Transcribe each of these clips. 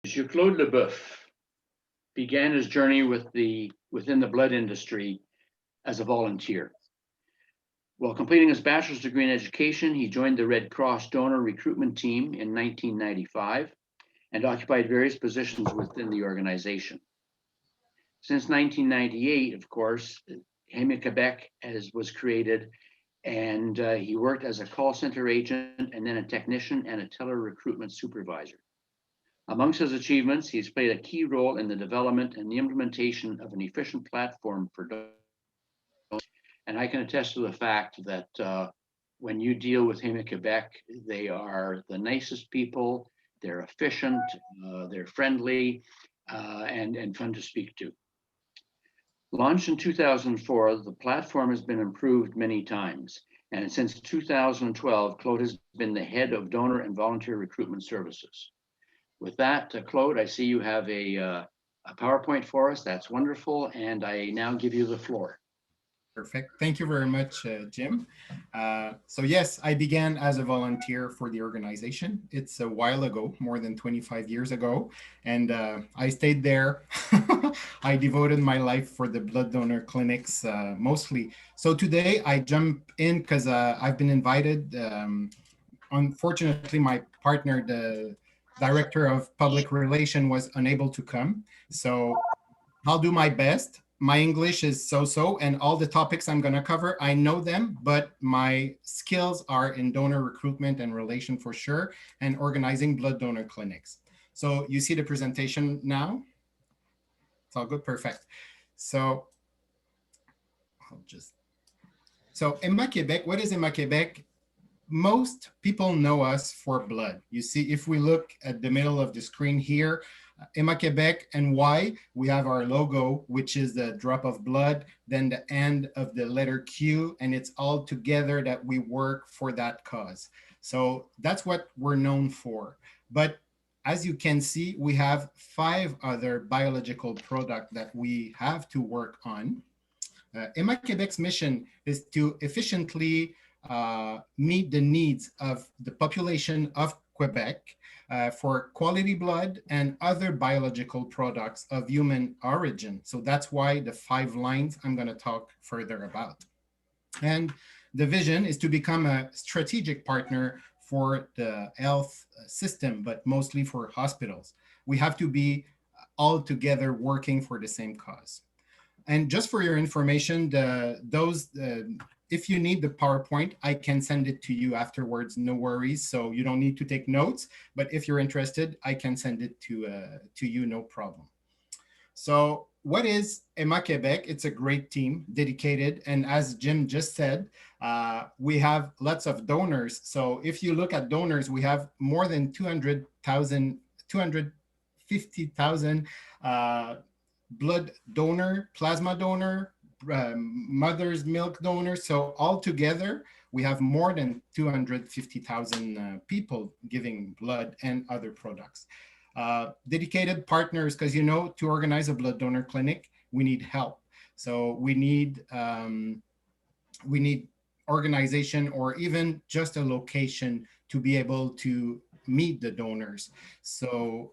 Monsieur Claude Leboeuf began his journey within the blood industry as a volunteer. While completing his bachelor's degree in education, he joined the Red Cross donor recruitment team in 1995 and occupied various positions within the organization. Since 1998, of course, Hema Quebec was created, and he worked as a call center agent and then a technician and a teller recruitment supervisor. Amongst his achievements, he's played a key role in the development and the implementation of an efficient platform for donors. And I can attest to the fact that when you deal with Hema Quebec, they are the nicest people, they're efficient, they're friendly, and fun to speak to. Launched in 2004, the platform has been improved many times. And since 2012, Claude has been the head of donor and volunteer recruitment services. With that, Claude, I see you have a PowerPoint for us. That's wonderful. And I now give you the floor. Perfect. Thank you very much, Jim. So yes, I began as a volunteer for the organization. It's a while ago, more than 25 years ago, and I stayed there. I devoted my life for the blood donor clinics mostly. So today I jump in because I've been invited. Unfortunately, my partner, the director of public relation, was unable to come. So I'll do my best. My English is so-so, and all the topics I'm going to cover, I know them, but my skills are in donor recruitment and relation for sure, and organizing blood donor clinics. So you see the presentation now? It's all good, perfect. So I'll just, so Hema Quebec, what is Hema Quebec? Most people know us for blood. You see, if we look at the middle of the screen here, Hema Quebec, and why we have our logo, which is the drop of blood, then the end of the letter Q, and it's all together that we work for that cause. So that's what we're known for. But as you can see, we have 5 other biological products that we have to work on. Hema Quebec's mission is to efficiently meet the needs of the population of Quebec for quality blood and other biological products of human origin. So that's why the 5 lines I'm going to talk further about. And the vision is to become a strategic partner for the health system, but mostly for hospitals. We have to be all together working for the same cause. And just for your information, if you need the PowerPoint, I can send it to you afterwards, no worries. So you don't need to take notes, but if you're interested, I can send it to you, no problem. So what is Hema Quebec? It's a great team, dedicated. And as Jim just said, we have lots of donors. So if you look at donors, we have more than 250,000 blood donor, plasma donor, mother's milk donor. So altogether, we have more than 250,000 people giving blood and other products. Dedicated partners, because to organize a blood donor clinic, we need help. So we need organization or even just a location to be able to meet the donors. So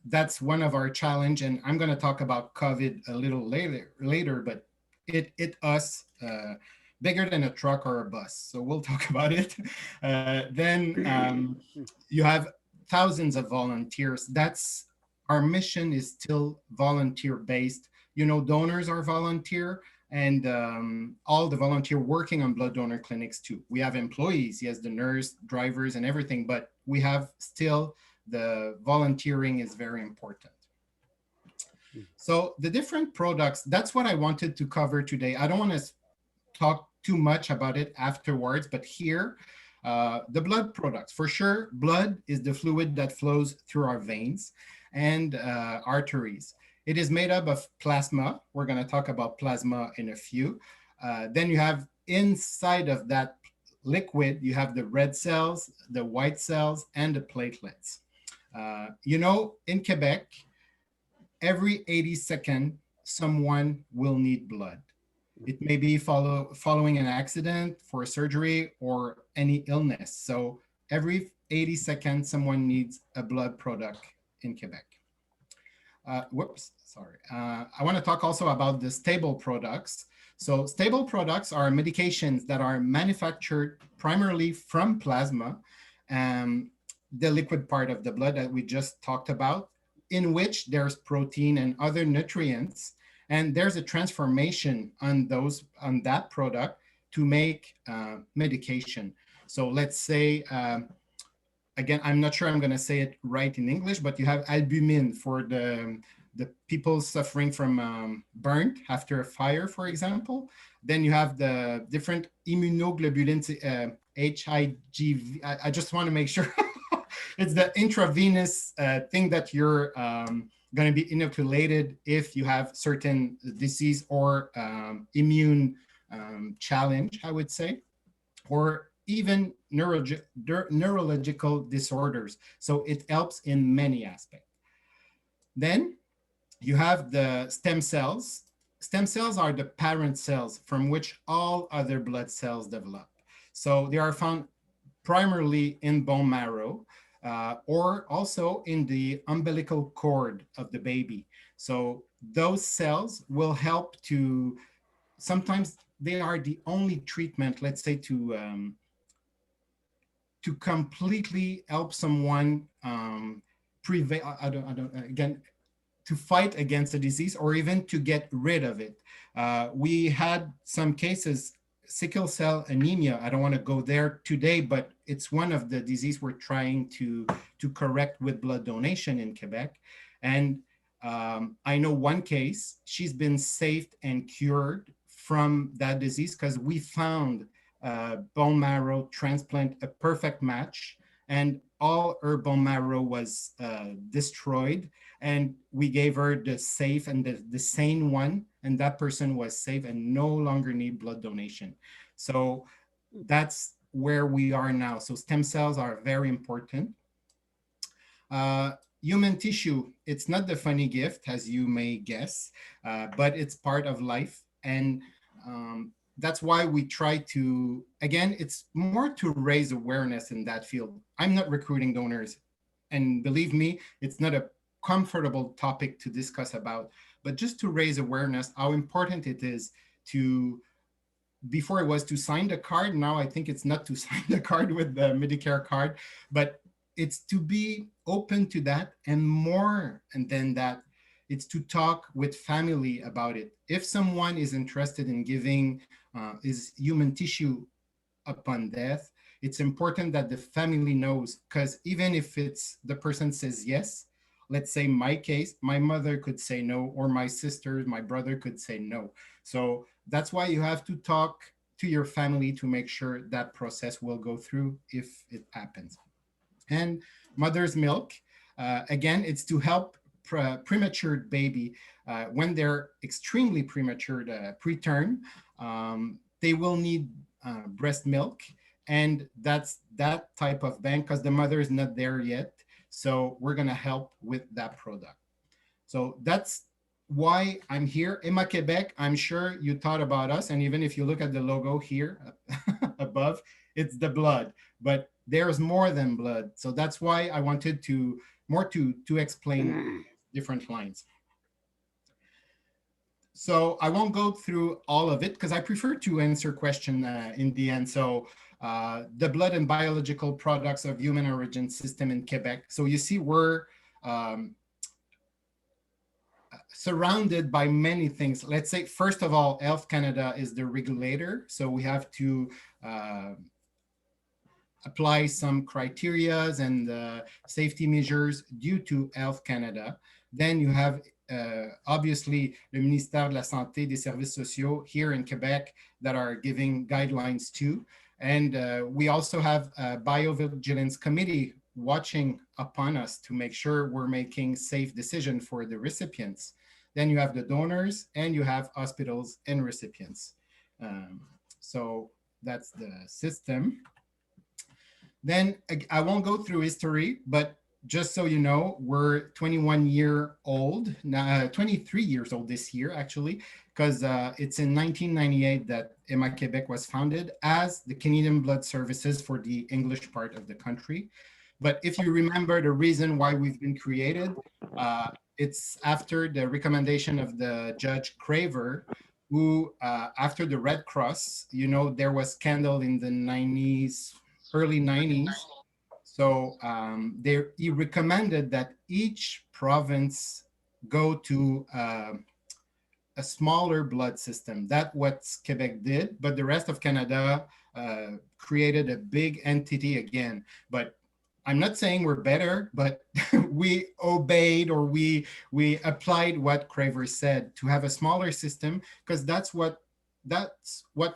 that's one of our challenge, and I'm going to talk about COVID a little later, but it hit us bigger than a truck or a bus. So we'll talk about it. Then you have thousands of volunteers. That's our mission is still volunteer based. Donors are volunteer, and all the volunteer working on blood donor clinics too. We have employees, yes, the nurse, drivers, and everything, but we have still the volunteering is very important. So the different products, that's what I wanted to cover today. I don't want to talk too much about it afterwards, but here, the blood products. For sure, blood is the fluid that flows through our veins and arteries. It is made up of plasma. We're going to talk about plasma in a few. Then you have inside of that liquid, you have the red cells, the white cells, and the platelets. In Quebec, every 80 seconds, someone will need blood. It may be following an accident, for a surgery, or any illness. So every 80 seconds, someone needs a blood product in Quebec. I want to talk also about the stable products. So stable products are medications that are manufactured primarily from plasma, the liquid part of the blood that we just talked about, in which there's protein and other nutrients, and there's a transformation on that product to make medication. So let's say, again, I'm not sure I'm going to say it right in English, but you have albumin for the people suffering from burnt after a fire, for example. Then you have the different immunoglobulins, HIGV. I just want to make sure it's the intravenous thing that you're going to be inoculated if you have certain disease or immune challenge, I would say, or even neurological disorders. So it helps in many aspects. Then you have the stem cells. Stem cells are the parent cells from which all other blood cells develop. So they are found primarily in bone marrow, or also in the umbilical cord of the baby. So those cells will help to, sometimes they are the only treatment, let's say, to completely help someone prevail, again, to fight against a disease or even to get rid of it. We had some cases, sickle cell anemia. I don't want to go there today, but it's one of the diseases we're trying to correct with blood donation in Quebec. And I know one case, she's been saved and cured from that disease because we found bone marrow transplant a perfect match, and all her bone marrow was destroyed, and we gave her the safe and the sane one, and that person was safe and no longer need blood donation. So that's where we are now. So stem cells are very important. Human tissue, it's not the funny gift, as you may guess, but it's part of life. And that's why we try to, again, it's more to raise awareness in that field. I'm not recruiting donors. And believe me, it's not a comfortable topic to discuss about, but just to raise awareness, how important it is to, before it was to sign the card, now I think it's not to sign the card with the Medicare card, but it's to be open to that, and more, and then that, it's to talk with family about it. If someone is interested in giving his human tissue upon death, it's important that the family knows, because even if it's the person says yes, let's say my case, my mother could say no, or my sister, my brother could say no. So that's why you have to talk to your family to make sure that process will go through if it happens. And mother's milk, again, it's to help premature baby when they're extremely premature, preterm, they will need breast milk, and that's that type of bank because the mother is not there yet. So we're gonna help with that product. So that's why I'm here. Hema Quebec, I'm sure you thought about us, and even if you look at the logo here above, it's the blood, but there's more than blood. So that's why I wanted to explain different lines. So I won't go through all of it because I prefer to answer question in the end. So the blood and biological products of human origin system in Quebec. So you see we're surrounded by many things. Let's say, first of all, Health Canada is the regulator. So we have to apply some criterias and safety measures due to Health Canada. Then you have obviously le Ministère de la Santé des Services Sociaux here in Quebec that are giving guidelines too. And we also have a biovigilance committee watching upon us to make sure we're making safe decisions for the recipients. Then you have the donors, and you have hospitals and recipients. So that's the system. Then I won't go through history, but just so you know, we're 21 years old, 23 years old this year, actually, because it's in 1998 that Hema Quebec was founded as the Canadian Blood Services for the English part of the country. But if you remember the reason why we've been created, it's after the recommendation of the Judge Craver, who, after the Red Cross, there was scandal in the 90s, early 90s. So he recommended that each province go to a smaller blood system. That's what Quebec did, but the rest of Canada created a big entity again. But I'm not saying we're better, but we obeyed, or we applied what Craver said to have a smaller system, because that's what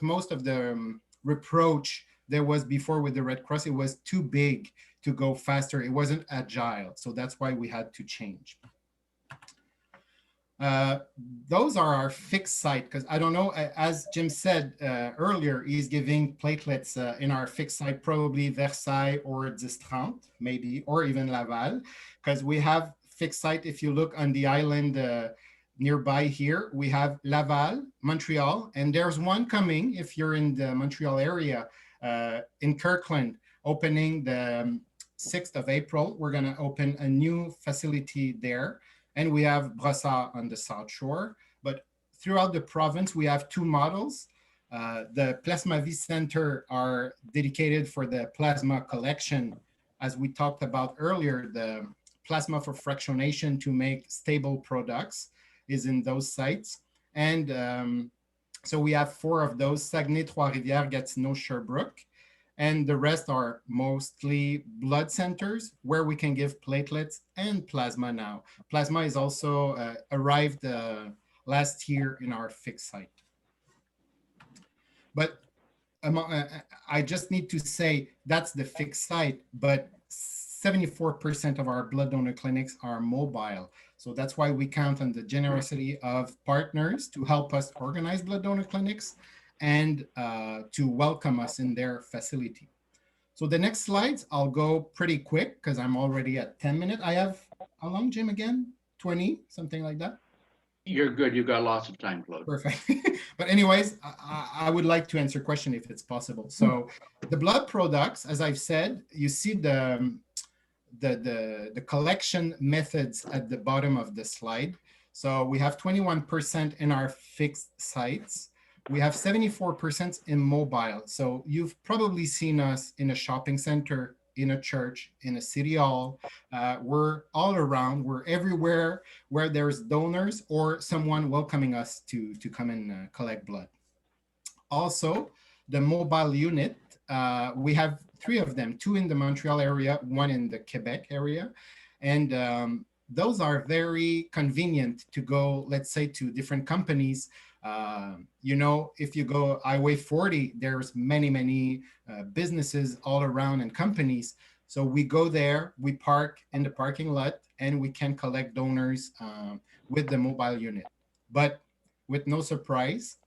most of the reproach there was before with the Red Cross. It was too big to go faster. It wasn't agile, so that's why we had to change. Uh, those are our fixed site, because I don't know, as Jim said earlier, he's giving platelets in our fixed site, probably Versailles or Distrant, maybe, or even Laval, because we have fixed site. If you look on the island nearby here, we have Laval, Montreal, and there's one coming if you're in the Montreal area, in Kirkland, opening the 6th of April. We're going to open a new facility there. And we have Brossard on the South Shore. But throughout the province, we have two models. The Plasma V Center are dedicated for the plasma collection. As we talked about earlier, the plasma for fractionation to make stable products is in those sites. And so we have 4 of those: Saguenay, Trois-Rivières, Gatineau, Sherbrooke. And the rest are mostly blood centers where we can give platelets and plasma now. Plasma is also arrived last year in our fixed site. But I just need to say that's the fixed site, but 74% of our blood donor clinics are mobile. So that's why we count on the generosity of partners to help us organize blood donor clinics and to welcome us in their facility. So the next slides, I'll go pretty quick because I'm already at 10 minutes. I have, how long, Jim, again? 20, something like that? You're good. You've got lots of time, Claude. Perfect. But anyways, I would like to answer a question if it's possible. So the blood products, as I've said, you see the collection methods at the bottom of the slide. So we have 21% in our fixed sites. We have 74% in mobile. So you've probably seen us in a shopping center, in a church, in a city hall. We're all around. We're everywhere where there's donors or someone welcoming us to come and collect blood. Also, the mobile unit, we have 3 of them, 2 in the Montreal area, 1 in the Quebec area. And those are very convenient to go, let's say, to different companies. If you go Highway 40, there's many businesses all around and companies. So we go there, we park in the parking lot, and we can collect donors with the mobile unit. But with no surprise,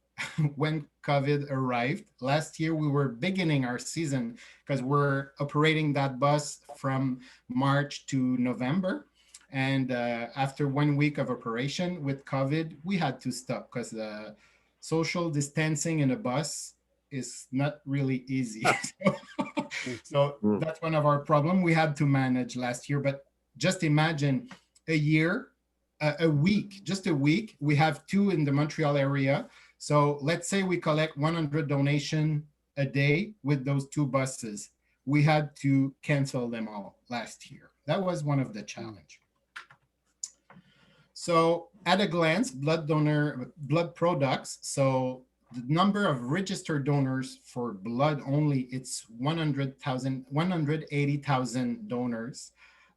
when COVID arrived last year, we were beginning our season because we're operating that bus from March to November. And after 1 week of operation with COVID, we had to stop because the social distancing in a bus is not really easy. So that's one of our problems we had to manage last year. But just imagine a week, just a week, we have 2 in the Montreal area. So let's say we collect 100 donation a day with those 2 buses. We had to cancel them all last year. That was one of the challenge. So at a glance, blood products. So the number of registered donors for blood only, it's 180,000 donors.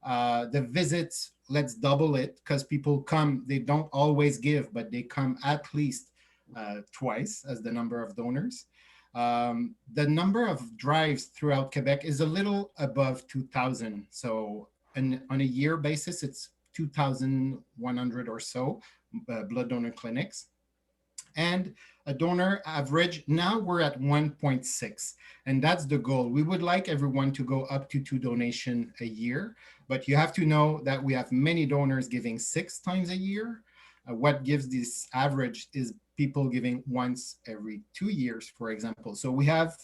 The visits, let's double it because people come, they don't always give, but they come at least twice as the number of donors. The number of drives throughout Quebec is a little above 2,000. So on a year basis, it's 2,100 or so blood donor clinics. And a donor average, now we're at 1.6. And that's the goal. We would like everyone to go up to 2 donations a year. But you have to know that we have many donors giving 6 times a year. What gives this average is people giving once every 2 years, for example. So we have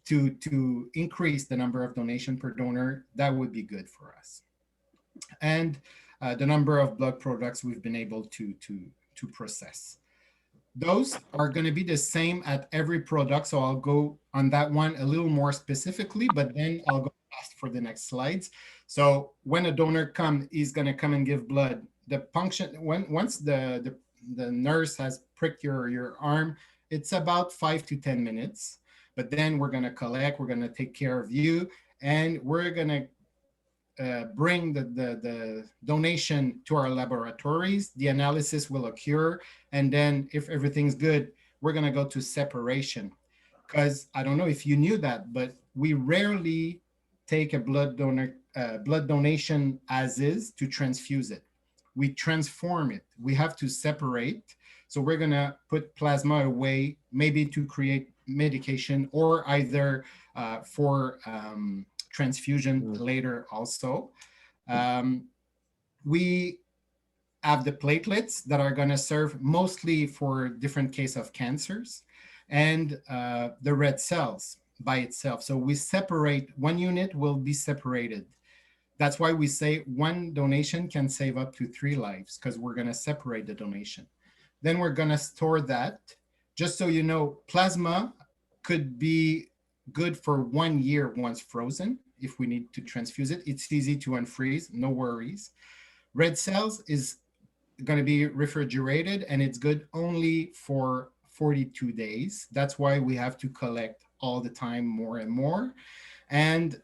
to increase the number of donation per donor. That would be good for us. And the number of blood products we've been able to process. Those are going to be the same at every product. So I'll go on that one a little more specifically, but then I'll go fast for the next slides. So when a donor comes, he's going to come and give blood. The punction, once the nurse has pricked your arm, it's about 5 to 10 minutes. But then we're going to collect, we're going to take care of you, and we're going to bring the donation to our laboratories. The analysis will occur. And then if everything's good, we're going to go to separation. Because I don't know if you knew that, but we rarely take a blood donation as is to transfuse it. We transform it. We have to separate. So we're going to put plasma away, maybe to create medication or either for transfusion later also. We have the platelets that are going to serve mostly for different case of cancers, and the red cells by itself. So we separate, one unit will be separated. That's why we say one donation can save up to 3 lives, because we're going to separate the donation. Then we're going to store that. Just so you know, plasma could be good for 1 year once frozen. If we need to transfuse it, it's easy to unfreeze, no worries. Red cells is going to be refrigerated, and it's good only for 42 days. That's why we have to collect all the time more and more. And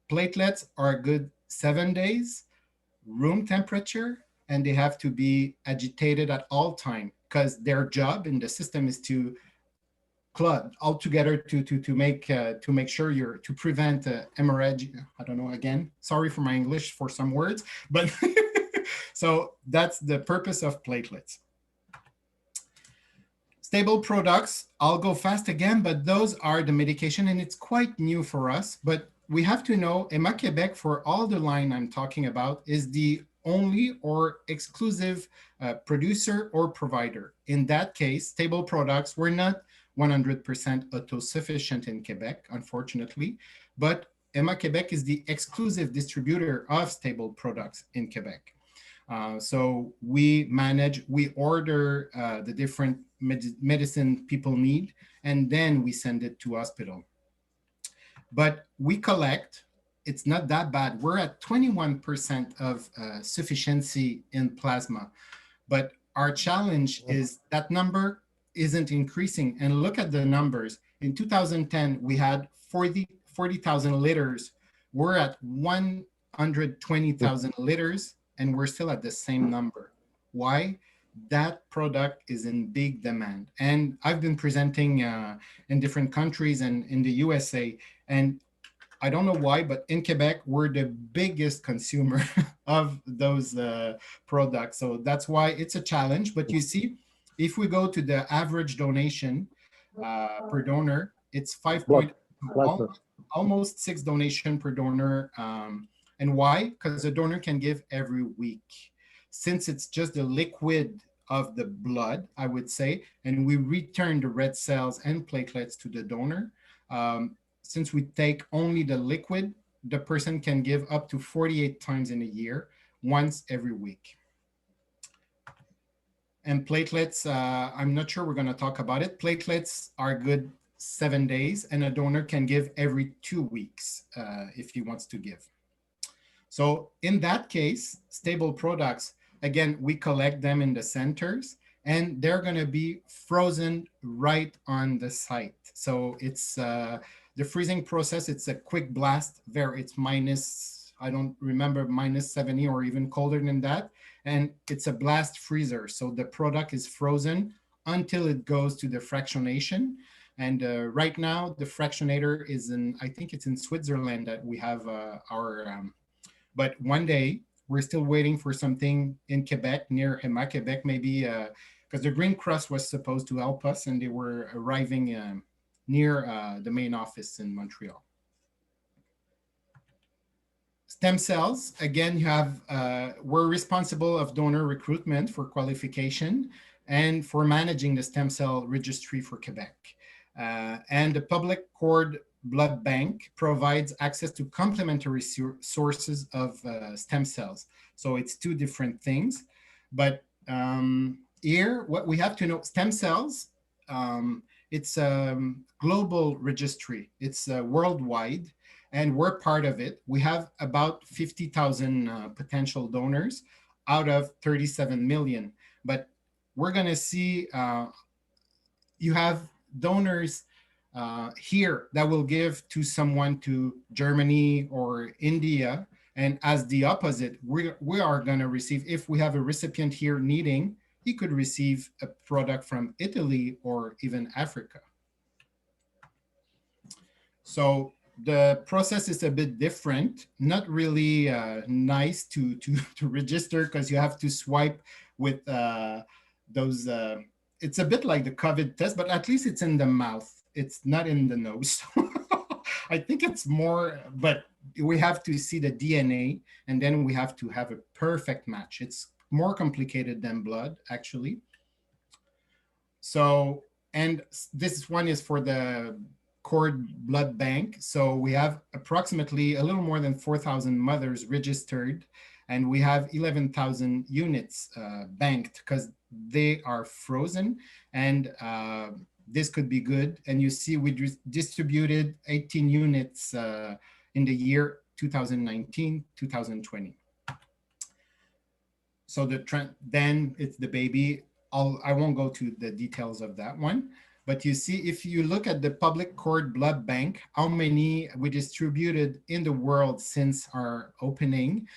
platelets are good 7 days, room temperature, and they have to be agitated at all time, because their job in the system is to clot all together to make sure to prevent hemorrhage. I don't know, again, sorry for my English for some words, but so that's the purpose of platelets. Stable products, I'll go fast again, but those are the medication, and it's quite new for us. But we have to know Hema Quebec, for all the line I'm talking about, is the only or exclusive producer or provider. In that case, stable products, we're not 100% autosufficient in Quebec, unfortunately, but Hema Quebec is the exclusive distributor of stable products in Quebec. So we order the different medicine people need, and then we send it to hospital. But we collect, it's not that bad. We're at 21% of sufficiency in plasma. But our challenge is that number isn't increasing. And look at the numbers. In 2010, we had 40,000 liters. We're at 120,000 liters, and we're still at the same number. Why? That product is in big demand. And I've been presenting in different countries and in the USA, and I don't know why, but in Quebec, we're the biggest consumer of those products. So that's why it's a challenge. But you see, if we go to the average donation per donor, it's 5 almost 6 donation per donor. And why? Because the donor can give every week. Since it's just the liquid of the blood, I would say, and we return the red cells and platelets to the donor. Since we take only the liquid, the person can give up to 48 times in a year, once every week. And platelets, I'm not sure we're going to talk about it. Platelets are good 7 days, and a donor can give every 2 weeks if he wants to give. So in that case, stable products, again, we collect them in the centers, and they're going to be frozen right on the site. So it's the freezing process. It's a quick blast. It's minus, I don't remember, minus 70 or even colder than that. And it's a blast freezer. So the product is frozen until it goes to the fractionation. And right now, the fractionator is I think it's in Switzerland that we have but one day, we're still waiting for something in Quebec, near Hema Quebec, maybe, because the Green Cross was supposed to help us, and they were arriving near the main office in Montreal. Stem cells, again, you have, we're responsible of donor recruitment for qualification and for managing the stem cell registry for Quebec. And the public cord blood bank provides access to complementary sources of stem cells. So it's two different things. But here, what we have to know, stem cells, it's a global registry. It's worldwide, and we're part of it. We have about 50,000 potential donors out of 37 million. But we're going to see you have donors here that will give to someone to Germany or India. And as the opposite, we are going to receive, if we have a recipient here needing, he could receive a product from Italy or even Africa. So the process is a bit different, not really nice to register, because you have to swipe with those. It's a bit like the COVID test, but at least it's in the mouth. It's not in the nose. I think it's more, but we have to see the DNA, and then we have to have a perfect match. It's more complicated than blood, actually. So, and this one is for the cord blood bank. So we have approximately a little more than 4,000 mothers registered, and we have 11,000 units banked because they are frozen, and this could be good. And you see we distributed 18 units in the year 2019, 2020. So the trend, then it's the baby. I won't go to the details of that one, but you see, if you look at the public cord blood bank, how many we distributed in the world since our opening,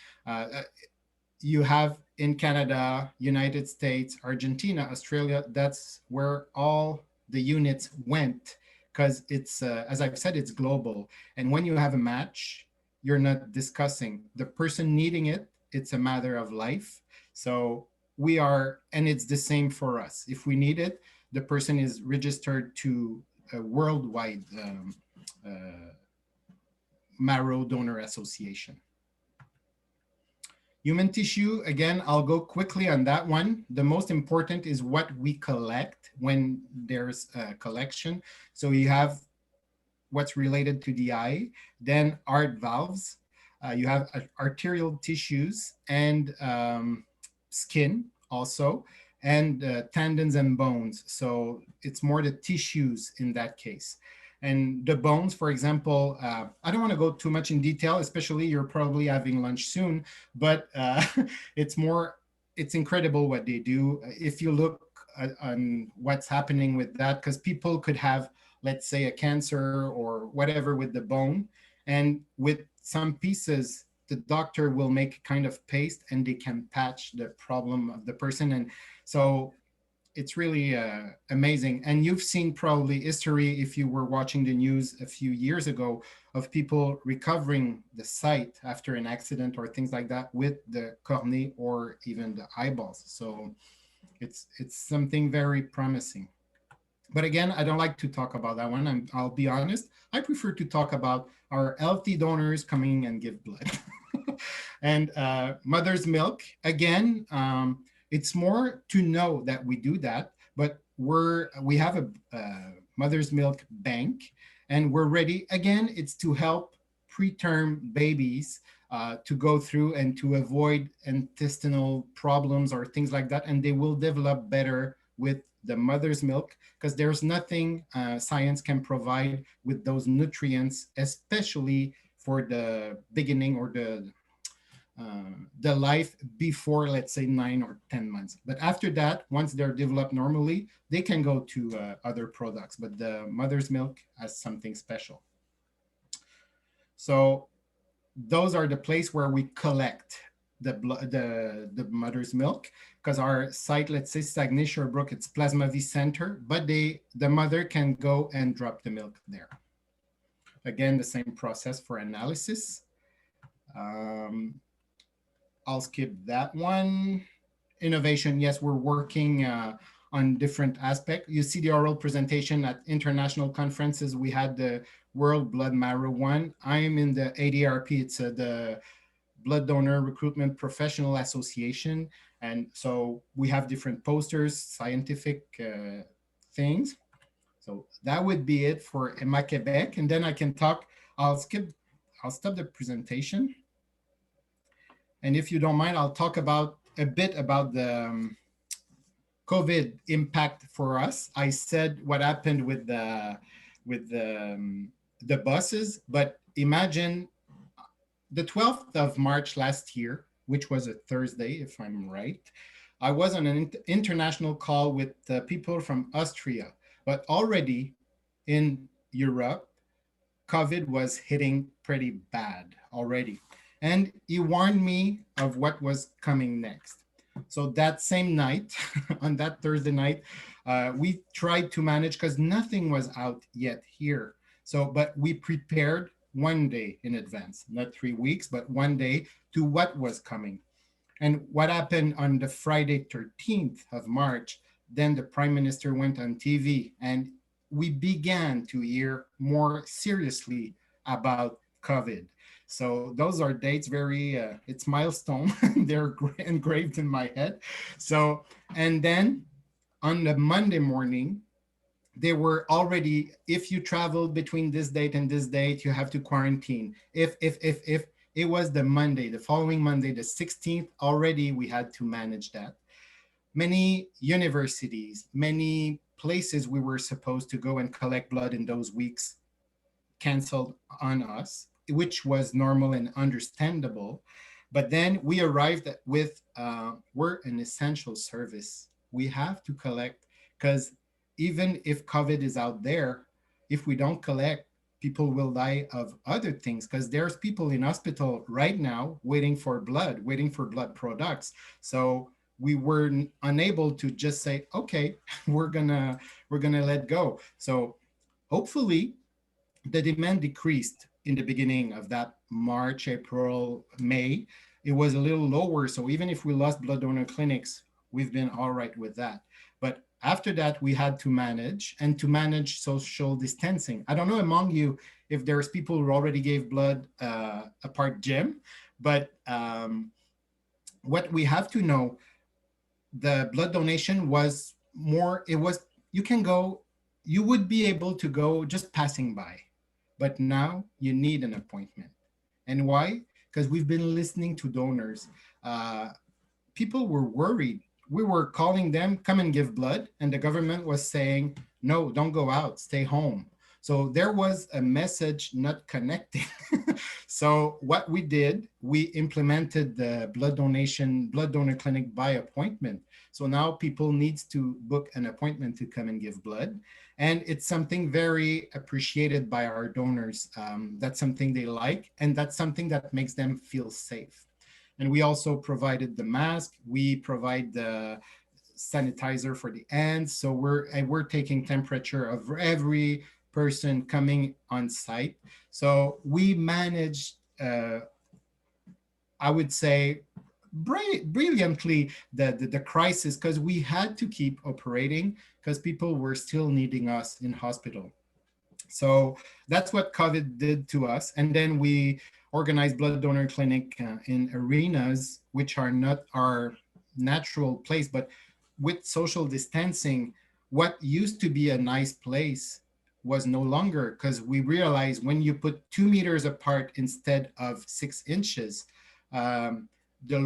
you have in Canada, United States, Argentina, Australia, that's where all the units went, because it's, as I've said, it's global. And when you have a match, you're not discussing the person needing it. It's a matter of life. So we are, and it's the same for us. If we need it, the person is registered to a worldwide marrow donor association. Human tissue, again, I'll go quickly on that one. The most important is what we collect when there's a collection. So you have what's related to the eye, then heart valves, you have arterial tissues and skin also, and tendons and bones. So it's more the tissues in that case. And the bones, for example, I don't want to go too much in detail, especially you're probably having lunch soon, but it's incredible what they do. If you look on what's happening with that, because people could have, let's say, a cancer or whatever with the bone, and with some pieces, the doctor will make kind of paste and they can patch the problem of the person. And so it's really amazing. And you've seen probably history, if you were watching the news a few years ago, of people recovering the sight after an accident or things like that with the cornea or even the eyeballs. So it's something very promising. But again, I don't like to talk about that one. I'll be honest. I prefer to talk about our healthy donors coming and give blood. And mother's milk, again, it's more to know that we do that, but we have a mother's milk bank, and we're ready. Again, it's to help preterm babies to go through and to avoid intestinal problems or things like that, and they will develop better with the mother's milk, because there's nothing science can provide with those nutrients, especially for the beginning or the life before, let's say, 9 or 10 months. But after that, once they're developed normally, they can go to other products, but the mother's milk has something special. So those are the place where we collect the mother's milk, because our site, let's say Saguenay Sherbrooke, it's Plasma V Center, but the mother can go and drop the milk there. Again, the same process for analysis. I'll skip that one. Innovation, yes, we're working on different aspects. You see the oral presentation at international conferences. We had the World Blood Marrow one. I am in the ADRP, it's the Blood Donor Recruitment Professional Association. And so we have different posters, scientific things. So that would be it for Hema Quebec. And then I can talk, I'll stop the presentation. And if you don't mind, I'll talk about a bit about the COVID impact for us. I said what happened with the buses, but imagine the 12th of March last year, which was a Thursday, if I'm right. I was on an international call with people from Austria, but already in Europe, COVID was hitting pretty bad already. And he warned me of what was coming next. So that same night, on that Thursday night, we tried to manage because nothing was out yet here. So, but we prepared one day in advance, not 3 weeks, but one day to what was coming. And what happened on the Friday 13th of March, then the prime minister went on TV and we began to hear more seriously about COVID. So those are dates very, it's milestone. They're engraved in my head. So, and then on the Monday morning, they were already, if you traveled between this date and this date, you have to quarantine. If it was the Monday, the following Monday, the 16th, already we had to manage that. Many universities, many places we were supposed to go and collect blood in those weeks canceled on us, which was normal and understandable. But then we arrived with, we're an essential service. We have to collect because even if COVID is out there, if we don't collect, people will die of other things because there's people in hospital right now waiting for blood products. So we were unable to just say, okay, we're gonna let go. So hopefully the demand decreased in the beginning of that March, April, May. It was a little lower. So even if we lost blood donor clinics, we've been all right with that. But after that, we had to manage social distancing. I don't know among you if there's people who already gave blood apart Jim, but what we have to know, the blood donation was more, it was, you can go, you would be able to go just passing by. But now you need an appointment. And why? Because we've been listening to donors. Uh, People were worried. We were calling them, come and give blood. And the government was saying, no, don't go out, stay home. So there was a message not connecting. So what we did, we implemented the blood donor clinic by appointment. So now people needs to book an appointment to come and give blood. And it's something very appreciated by our donors. That's something they like, and that's something that makes them feel safe. And we also provided the mask. We provide the sanitizer for the hands. So we're taking temperature of every person coming on site. So we managed, I would say, brilliantly the crisis because we had to keep operating because people were still needing us in hospital. So that's what COVID did to us. And then we organized blood donor clinic in arenas, which are not our natural place, but with social distancing, what used to be a nice place was no longer because we realized when you put 2 meters apart instead of 6 inches, um, the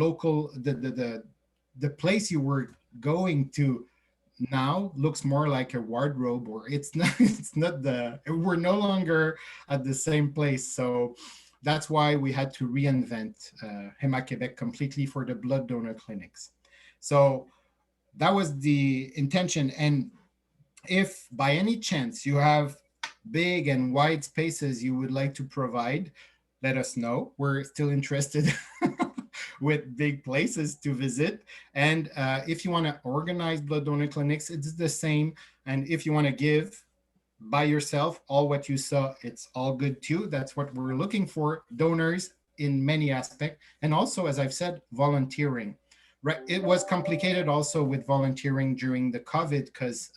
place you were going to now looks more like a wardrobe, or it's not we're no longer at the same place. So that's why we had to reinvent Hema Quebec completely for the blood donor clinics. So that was the intention. And if by any chance you have big and wide spaces you would like to provide, let us know. We're still interested with big places to visit. And if you want to organize blood donor clinics, it's the same. And if you want to give by yourself, all what you saw, it's all good too. That's what we're looking for, donors in many aspects. And also, as I've said, volunteering. Right, it was complicated also with volunteering during the COVID because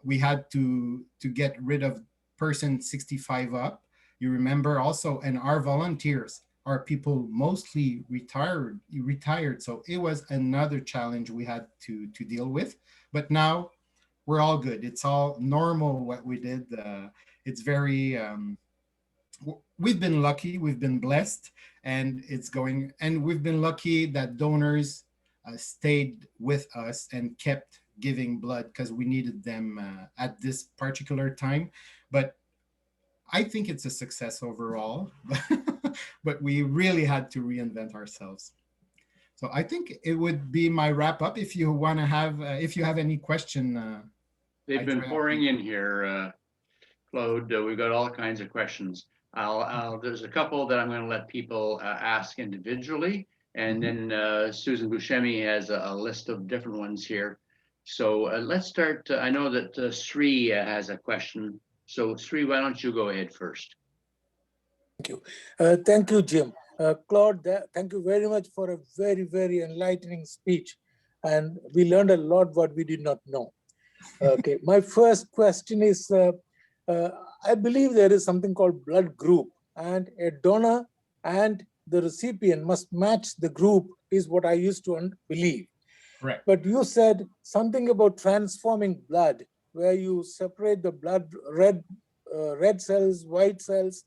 we had to get rid of person 65 up. You remember also, and our volunteers are people mostly retired. So it was another challenge we had to deal with. But now we're all good. It's all normal what we did. It's very we've been lucky, we've been blessed, and we've been lucky that donors stayed with us and kept giving blood because we needed them at this particular time. But I think it's a success overall, but we really had to reinvent ourselves. So I think it would be my wrap up. If you want to have, if you have any question, They've I been try. pouring in here, Claude. We've got all kinds of questions. There's a couple that I'm going to let people ask individually, and then Susan Buscemi has a list of different ones here. So let's start. I know that Sri has a question. So Sri, why don't you go ahead first? Thank you. Thank you, Jim. Claude, thank you very much for a very, very enlightening speech. And we learned a lot what we did not know. Okay, my first question is, I believe there is something called blood group, and a donor and the recipient must match the group is what I used to believe. Right. But you said something about transforming blood, where you separate the blood, red cells, white cells.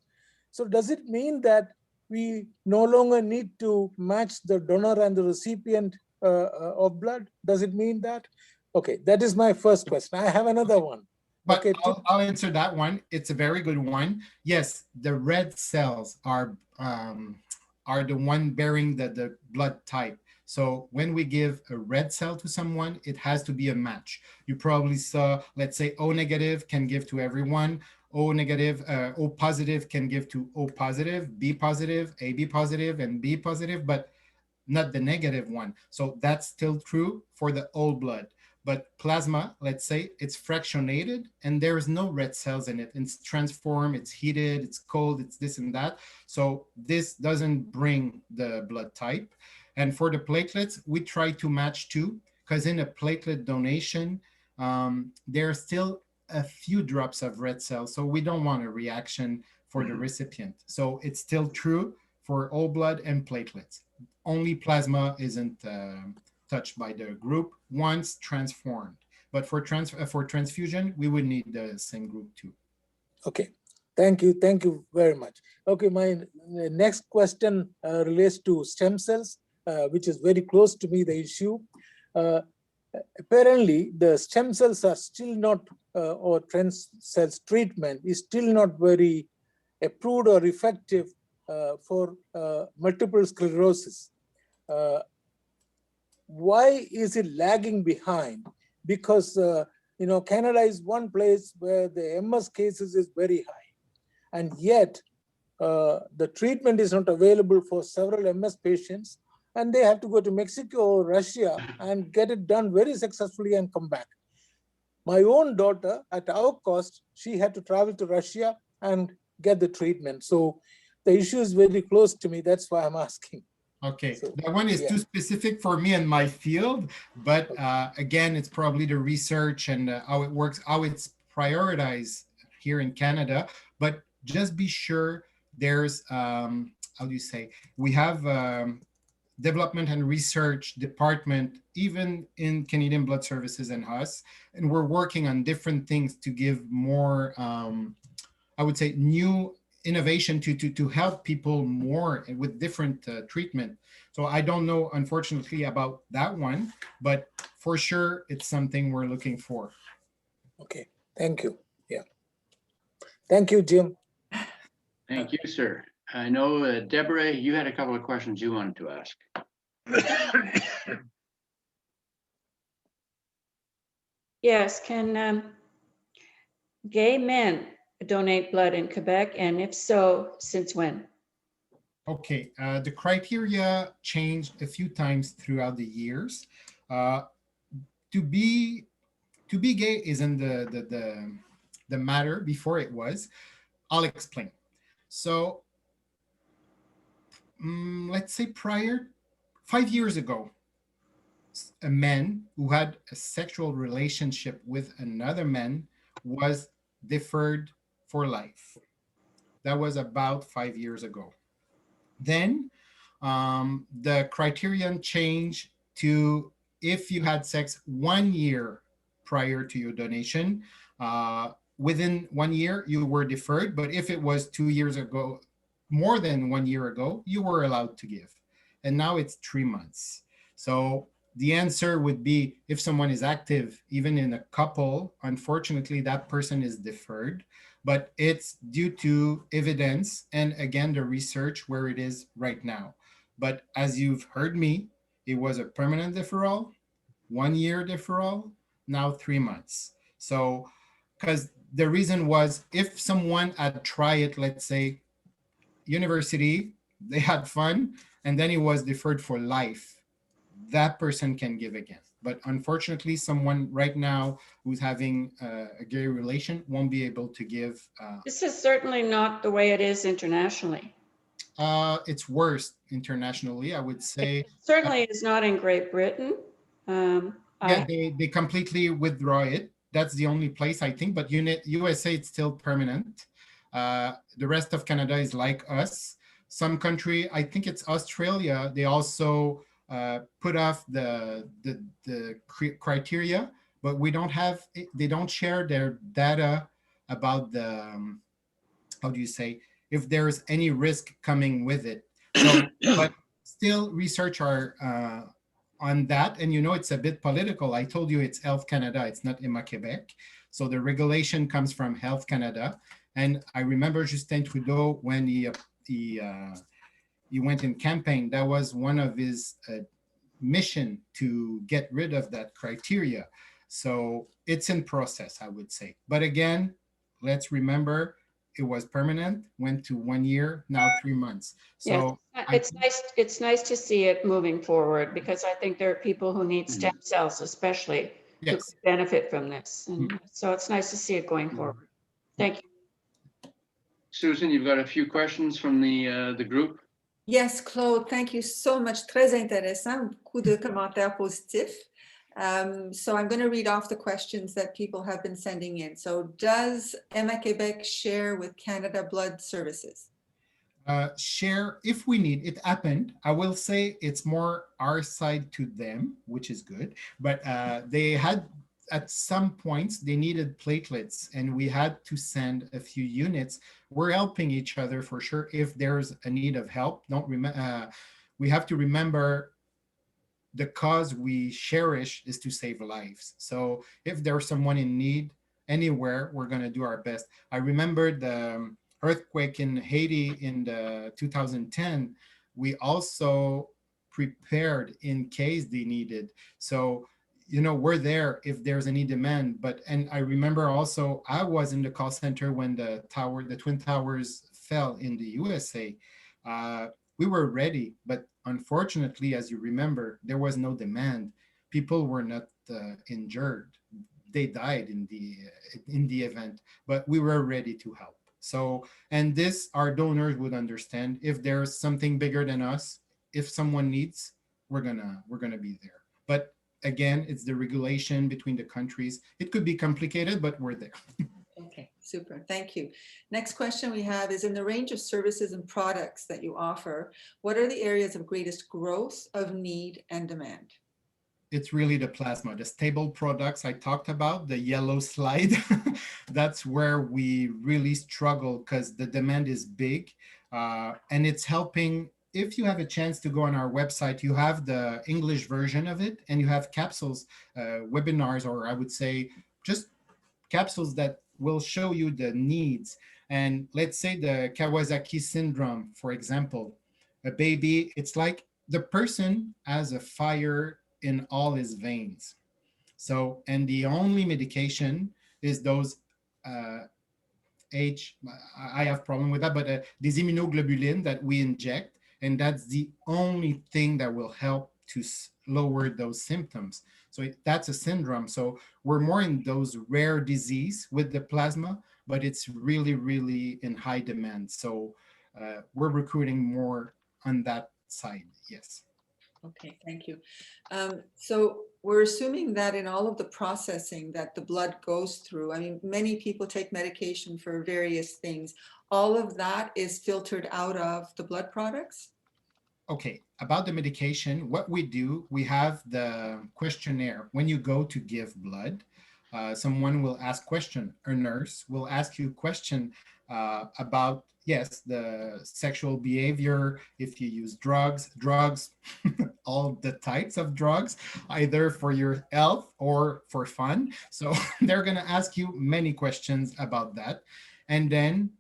So does it mean that we no longer need to match the donor and the recipient of blood? Does it mean that? Okay, that is my first question. I have another one. But Okay, I'll answer that one. It's a very good one. Yes, the red cells are the one bearing the blood type. So when we give a red cell to someone, it has to be a match. You probably saw, let's say, O negative can give to everyone. O negative, O positive can give to O positive, B positive, AB positive, and B positive, but not the negative one. So that's still true for the whole blood. But plasma, let's say, it's fractionated and there's no red cells in it. It's transformed, it's heated, it's cold, it's this and that. So this doesn't bring the blood type. And for the platelets, we try to match too, because in a platelet donation, there are still a few drops of red cells. So we don't want a reaction for the recipient. So it's still true for all blood and platelets. Only plasma isn't touched by the group once transformed. But for transfusion, we would need the same group too. Okay, thank you very much. Okay, my next question relates to stem cells, which is very close to me, the issue. Apparently, the stem cells are still not, or trans cells treatment is still not very approved or effective for multiple sclerosis. Why is it lagging behind? Because Canada is one place where the MS cases is very high, and yet the treatment is not available for several MS patients, and they have to go to Mexico or Russia and get it done very successfully and come back. My own daughter, at our cost, she had to travel to Russia and get the treatment. So the issue is very close to me. That's why I'm asking. Okay, so, that one is too specific for me and my field, but again, it's probably the research and how it works, how it's prioritized here in Canada. But just be sure there's, how do you say, we have development and research department, even in Canadian Blood Services and us, and we're working on different things to give more, I would say, new innovation to help people more with different treatment. So I don't know, unfortunately, about that one, but for sure, it's something we're looking for. Okay, thank you. Yeah. Thank you, Jim. Thank you, sir. I know, Deborah, you had a couple of questions you wanted to ask. Yes, can gay men donate blood in Quebec? And if so, since when? Okay, the criteria changed a few times throughout the years. To be gay isn't the matter before it was. I'll explain. So let's say 5 years ago, a man who had a sexual relationship with another man was deferred for life. That was about 5 years ago. Then the criterion changed to if you had sex 1 year prior to your donation, within 1 year, you were deferred. But if it was 2 years ago, more than 1 year ago, you were allowed to give. And now it's 3 months. So the answer would be if someone is active, even in a couple, unfortunately, that person is deferred. But it's due to evidence and again, the research where it is right now. But as you've heard me, it was a permanent deferral, 1 year deferral, now 3 months. So, because the reason was if someone had tried it, let's say university, they had fun, and then it was deferred for life, that person can give again. But unfortunately, someone right now who's having a gay relation won't be able to give. This is certainly not the way it is internationally. It's worse internationally, I would say. It certainly is not in Great Britain. Yeah, they completely withdraw it. That's the only place I think, but USA it's still permanent. The rest of Canada is like us. Some country, I think it's Australia, they also put off the criteria, but we don't have, they don't share their data about the, how do you say, if there's any risk coming with it. So, but still research are on that. And it's a bit political. I told you it's Health Canada, it's not Hema Quebec. So the regulation comes from Health Canada. And I remember Justin Trudeau when he went in campaign, that was one of his mission to get rid of that criteria. So it's in process, I would say. But again, let's remember it was permanent, went to 1 year, now 3 months. So yes, it's nice to see it moving forward because I think there are people who need stem cells especially who yes. could benefit from this. And so it's nice to see it going forward. Thank you. Susan, you've got a few questions from the group. Yes, Claude, thank you so much. Très intéressant, beaucoup de commentaires positifs. So I'm going to read off the questions that people have been sending in. So does Hema Quebec share with Canada Blood Services? Share if we need. It happened. I will say it's more our side to them, which is good. But they had, at some points, they needed platelets and we had to send a few units. We're helping each other for sure. If there's a need of help, we have to remember the cause we cherish is to save lives. So if there's someone in need anywhere, we're going to do our best. I remember the earthquake in Haiti in the 2010. We also prepared in case they needed. So, we're there if there's any demand. And I remember also I was in the call center when the Twin Towers fell in the USA. We were ready, but unfortunately, as you remember, there was no demand. People were not injured. They died in the event, but we were ready to help. So, and this, our donors would understand. If there's something bigger than us, if someone needs, we're gonna be there. But again, it's the regulation between the countries. It could be complicated, but we're there. Okay, super. Thank you. Next question we have is, in the range of services and products that you offer, what are the areas of greatest growth, of need, and demand? It's really the plasma, the stable products I talked about, the yellow slide. That's where we really struggle because the demand is big and it's helping. If you have a chance to go on our website, you have the English version of it and you have capsules, webinars, or I would say just capsules that will show you the needs. And let's say the Kawasaki syndrome, for example, a baby, it's like the person has a fire in all his veins. So, and the only medication is those I have problem with that, but these immunoglobulin that we inject, and that's the only thing that will help to lower those symptoms. So that's a syndrome. So we're more in those rare disease with the plasma, but it's really, really in high demand. So we're recruiting more on that side. Yes. Okay, thank you. So we're assuming that in all of the processing that the blood goes through, I mean, many people take medication for various things. All of that is filtered out of the blood products? Okay, about the medication, what we do, we have the questionnaire when you go to give blood. someone will ask question. A nurse will ask you question about, yes, the sexual behavior, if you use drugs, all the types of drugs, either for your health or for fun. So they're going to ask you many questions about that. And then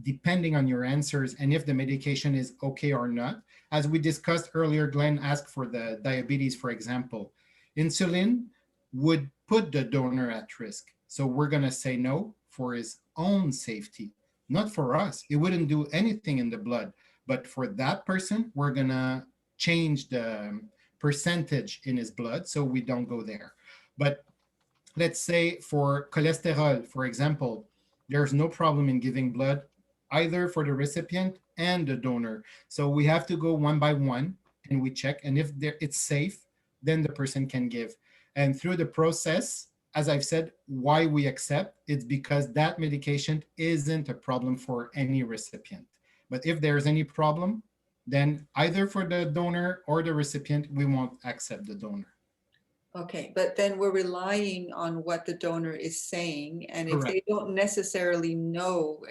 depending on your answers and if the medication is okay or not, as we discussed earlier, Glenn asked for the diabetes, for example. Insulin would put the donor at risk. So we're going to say no for his own safety, not for us. It wouldn't do anything in the blood. But for that person, we're going to change the percentage in his blood so we don't go there. But let's say for cholesterol, for example, there's no problem in giving blood either for the recipient and the donor. So we have to go one by one and we check. And if it's safe, then the person can give. And through the process, as I've said, why we accept, it's because that medication isn't a problem for any recipient. But if there's any problem, then either for the donor or the recipient, we won't accept the donor. Okay, but then we're relying on what the donor is saying. And if they Correct. don't necessarily know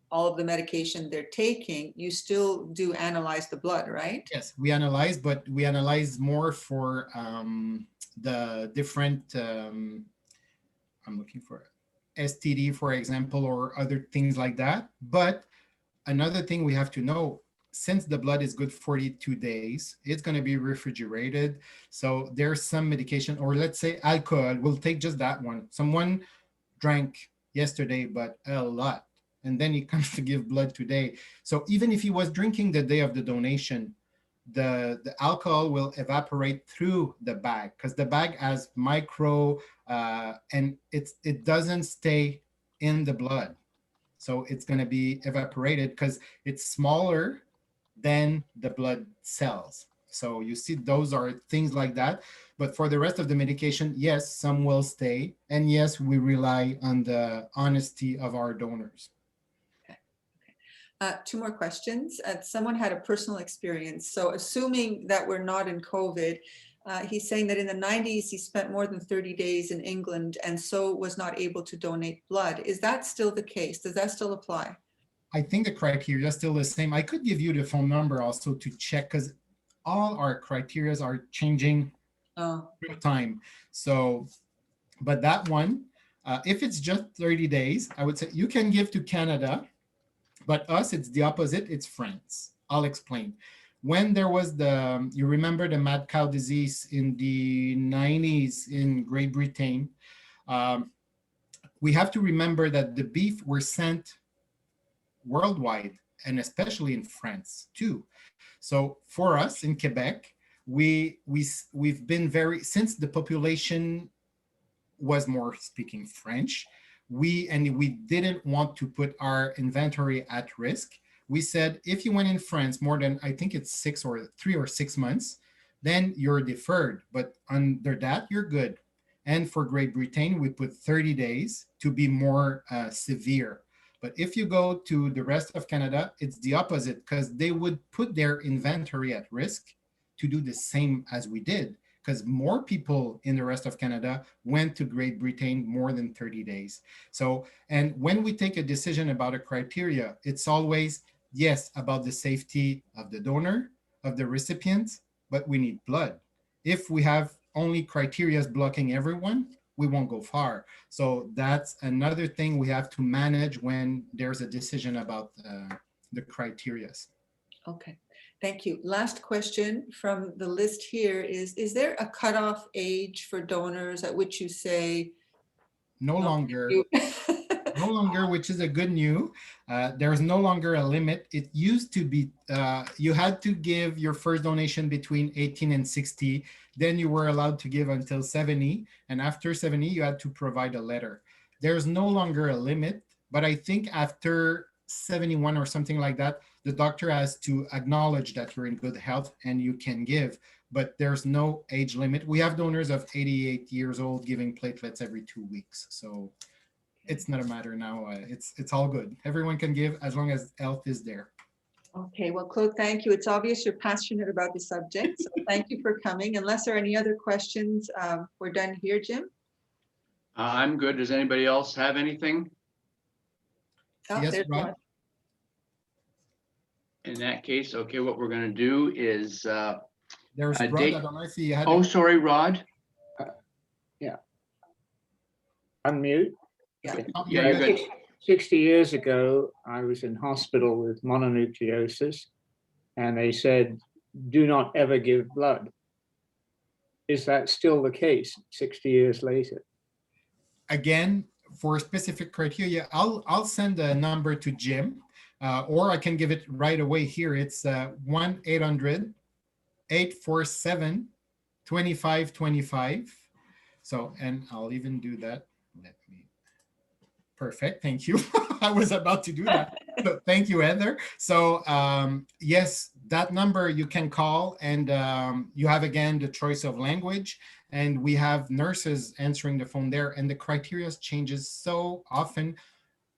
all of the medication they're taking, you still do analyze the blood, right? Yes, we analyze, but we analyze more for the different, I'm looking for STD, for example, or other things like that. But another thing we have to know, since the blood is good 42 days, it's going to be refrigerated. So there's some medication, or let's say alcohol, we'll take just that one. Someone drank yesterday, but a lot, and then he comes to give blood today. So even if he was drinking the day of the donation, the alcohol will evaporate through the bag because the bag has micro and it doesn't stay in the blood. So it's going to be evaporated because it's smaller than the blood cells. So you see, those are things like that. But for the rest of the medication, yes, some will stay. And yes, we rely on the honesty of our donors. Two more questions. Someone had a personal experience. So assuming that we're not in COVID, he's saying that in the 90s, he spent more than 30 days in England and so was not able to donate blood. Is that still the case? Does that still apply? I think the criteria is still the same. I could give you the phone number also to check because all our criteria are changing real time. So, but that one, if it's just 30 days, I would say you can give to Canada. But us, it's the opposite. It's France. I'll explain. When there was you remember the mad cow disease in the 90s in Great Britain, we have to remember that the beef were sent worldwide and especially in France too. So for us in Quebec, we've been since the population was more speaking French, we didn't want to put our inventory at risk. We said, if you went in France more than, I think it's 3 or 6 months, then you're deferred. But under that, you're good. And for Great Britain, we put 30 days to be more severe. But if you go to the rest of Canada, it's the opposite because they would put their inventory at risk to do the same as we did. Because more people in the rest of Canada went to Great Britain more than 30 days. So, and when we take a decision about a criteria, it's always, yes, about the safety of the donor, of the recipient, but we need blood. If we have only criteria blocking everyone, we won't go far. So that's another thing we have to manage when there's a decision about the criteria. Okay. Thank you. Last question from the list here is there a cutoff age for donors at which you say? No longer, which is a good news. There's no longer a limit. It used to be, you had to give your first donation between 18 and 60. Then you were allowed to give until 70. And after 70, you had to provide a letter. There's no longer a limit, but I think after 71 or something like that, the doctor has to acknowledge that you're in good health and you can give, but there's no age limit. We have donors of 88 years old giving platelets every 2 weeks. So it's not a matter now. It's all good. Everyone can give as long as health is there. Okay, well, Claude, thank you. It's obvious you're passionate about the subject. So thank you for coming. Unless there are any other questions, we're done here, Jim. I'm good. Does anybody else have anything? Oh, Yes, there's Rod? one. In that case, okay, what we're gonna do is, There's Rod. Dave- I don't know if he had. oh, sorry, Rod. Unmute. Oh, Yeah, you're you're good. good. 60 years ago, I was in hospital with mononucleosis, and they said, do not ever give blood. Is that still the case 60 years later? Again, for specific criteria, I'll send a number to Jim, or I can give it right away here. It's 1-800-847-2525. So, and I'll even do that. Let me. Perfect. Thank you. I was about to do that. So thank you, Heather. So yes, that number you can call, and you have again the choice of language, and we have nurses answering the phone there, and the criteria changes so often.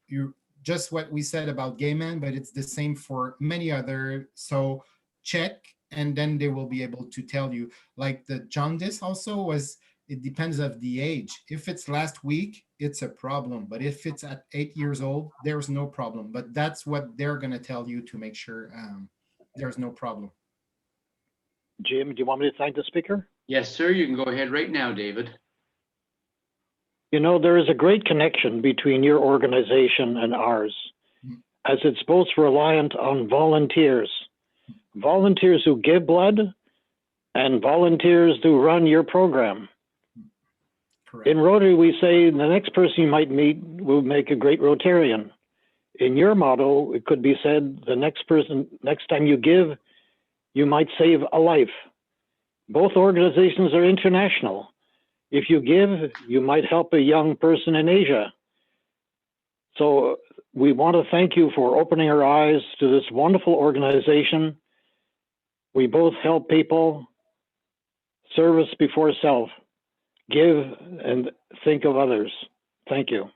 You just what we said about gay men, but it's the same for many other. So check, and then they will be able to tell you. Like the jaundice also was. It depends of the age. If it's last week, it's a problem. But if it's at 8 years old, there's no problem. But that's what they're going to tell you to make sure there's no problem. Jim, do you want me to thank the speaker? Yes, sir, you can go ahead right now, David. You know, there is a great connection between your organization and ours, as it's both reliant on volunteers. Volunteers who give blood and volunteers who run your program. Correct. In Rotary, we say the next person you might meet will make a great Rotarian. In your motto, it could be said the next time you give, you might save a life. Both organizations are international. If you give, you might help a young person in Asia. So we want to thank you for opening our eyes to this wonderful organization. We both help people. Service before self. Give and think of others. Thank you.